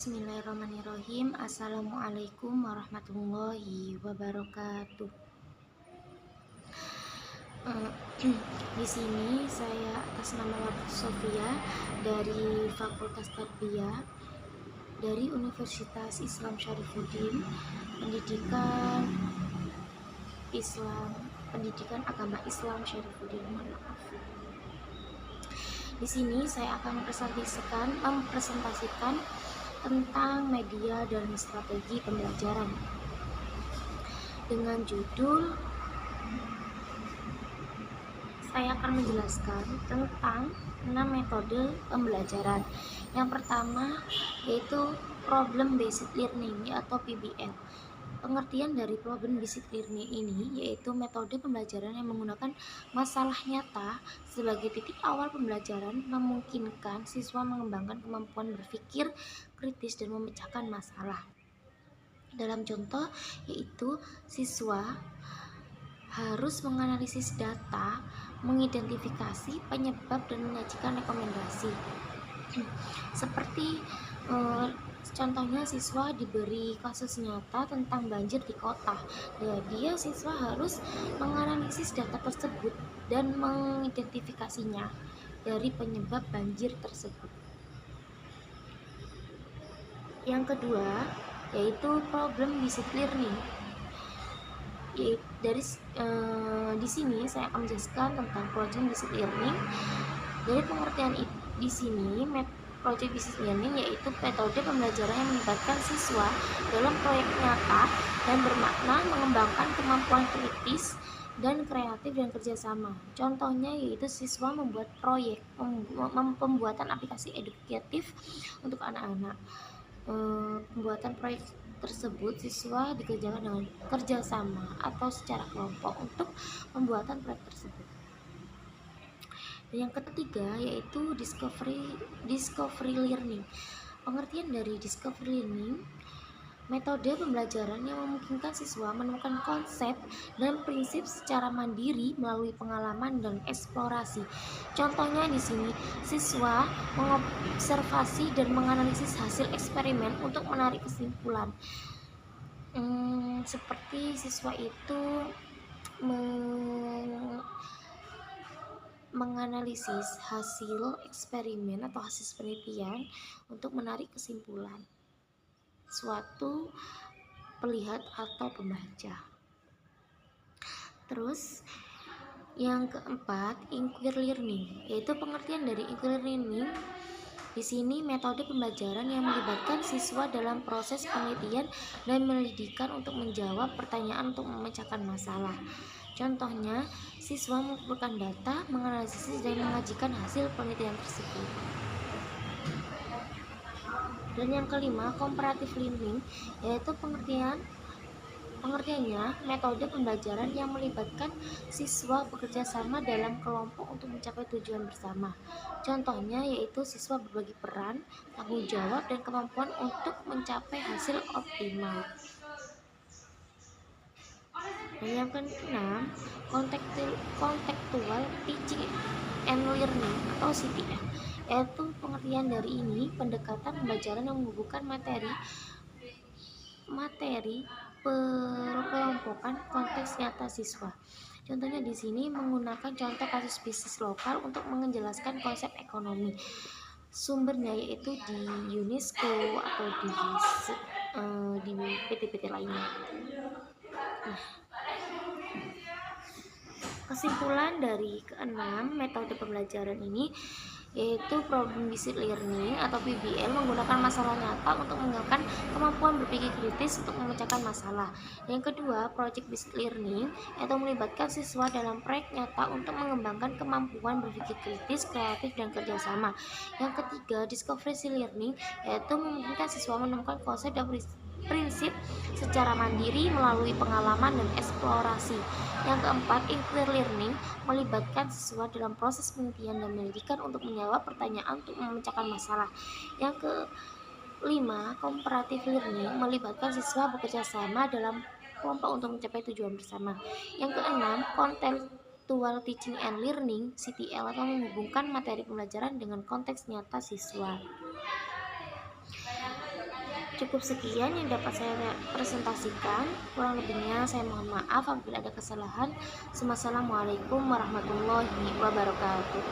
Bismillahirrahmanirrahim. Assalamualaikum warahmatullahi wabarakatuh. Eh, di sini saya atas nama Sofia dari Fakultas Tarbiyah dari Universitas Islam Syarifuddin, pendidikan agama Islam Syarifuddin. Di sini saya akan mempresentasikan tentang media dan strategi pembelajaran dengan judul saya akan menjelaskan tentang 6 metode pembelajaran. Yang pertama yaitu problem based learning atau PBL. Pengertian dari problem based learning ini yaitu metode pembelajaran yang menggunakan masalah nyata sebagai titik awal pembelajaran, memungkinkan siswa mengembangkan kemampuan berpikir kritis dan memecahkan masalah. Dalam contoh yaitu siswa harus menganalisis data, mengidentifikasi penyebab dan menyajikan rekomendasi. Seperti contohnya siswa diberi kasus nyata tentang banjir di kota. Siswa harus menganalisis data tersebut dan mengidentifikasinya dari penyebab banjir tersebut. Yang kedua yaitu problem based learning. Di sini saya akan menjelaskan tentang project based learning. Dari pengertian di sini, project based learning yaitu metode pembelajaran yang melibatkan siswa dalam proyek nyata dan bermakna mengembangkan kemampuan kritis dan kreatif dan kerjasama. Contohnya yaitu siswa membuat proyek pembuatan aplikasi edukatif untuk anak-anak. Pembuatan proyek tersebut siswa dikerjakan dengan kerjasama atau secara kelompok untuk pembuatan proyek tersebut. Dan yang ketiga yaitu discovery learning. Pengertian dari discovery learning, metode pembelajaran yang memungkinkan siswa menemukan konsep dan prinsip secara mandiri melalui pengalaman dan eksplorasi. Contohnya di sini, siswa mengobservasi dan menganalisis hasil eksperimen untuk menarik kesimpulan. Seperti siswa itu menganalisis hasil eksperimen atau hasil penelitian untuk menarik kesimpulan suatu pelihat atau pembaca. Terus yang keempat, inquiry learning, yaitu pengertian dari inquiry learning. Di sini metode pembelajaran yang melibatkan siswa dalam proses penelitian dan penyelidikan untuk menjawab pertanyaan untuk memecahkan masalah. Contohnya, siswa mengumpulkan data, menganalisis dan mengajikan hasil penelitian tersebut. Dan yang kelima, comparative learning, yaitu pengertiannya metode pembelajaran yang melibatkan siswa bekerja sama dalam kelompok untuk mencapai tujuan bersama. Contohnya yaitu siswa berbagi peran, tanggung jawab, dan kemampuan untuk mencapai hasil optimal. Dan yang keenam, contextual teaching and learning atau CTL, yaitu pengertian dari ini pendekatan pembelajaran yang menghubungkan materi perkelompokan konteks nyata siswa. Contohnya di sini menggunakan contoh kasus bisnis lokal untuk menjelaskan konsep ekonomi. Sumbernya yaitu di UNESCO atau di PT-PT lainnya. Kesimpulan dari keenam metode pembelajaran ini yaitu problem based learning atau PBL menggunakan masalah nyata untuk mengembangkan kemampuan berpikir kritis untuk memecahkan masalah. Yang kedua, project based learning yaitu melibatkan siswa dalam proyek nyata untuk mengembangkan kemampuan berpikir kritis, kreatif, dan kerjasama. Yang ketiga, discovery learning yaitu memungkinkan siswa menemukan konsep dan prinsip secara mandiri melalui pengalaman dan eksplorasi. Yang keempat, inquiry learning melibatkan siswa dalam proses penelitian dan penyelidikan untuk menjawab pertanyaan untuk memecahkan masalah. Yang kelima, comparative learning melibatkan siswa bekerja sama dalam kelompok untuk mencapai tujuan bersama. Yang keenam, contextual teaching and learning (CTL) atau menghubungkan materi pembelajaran dengan konteks nyata siswa. Cukup sekian yang dapat saya presentasikan. Kurang lebihnya saya mohon maaf apabila ada kesalahan. Wassalamualaikum warahmatullahi wabarakatuh.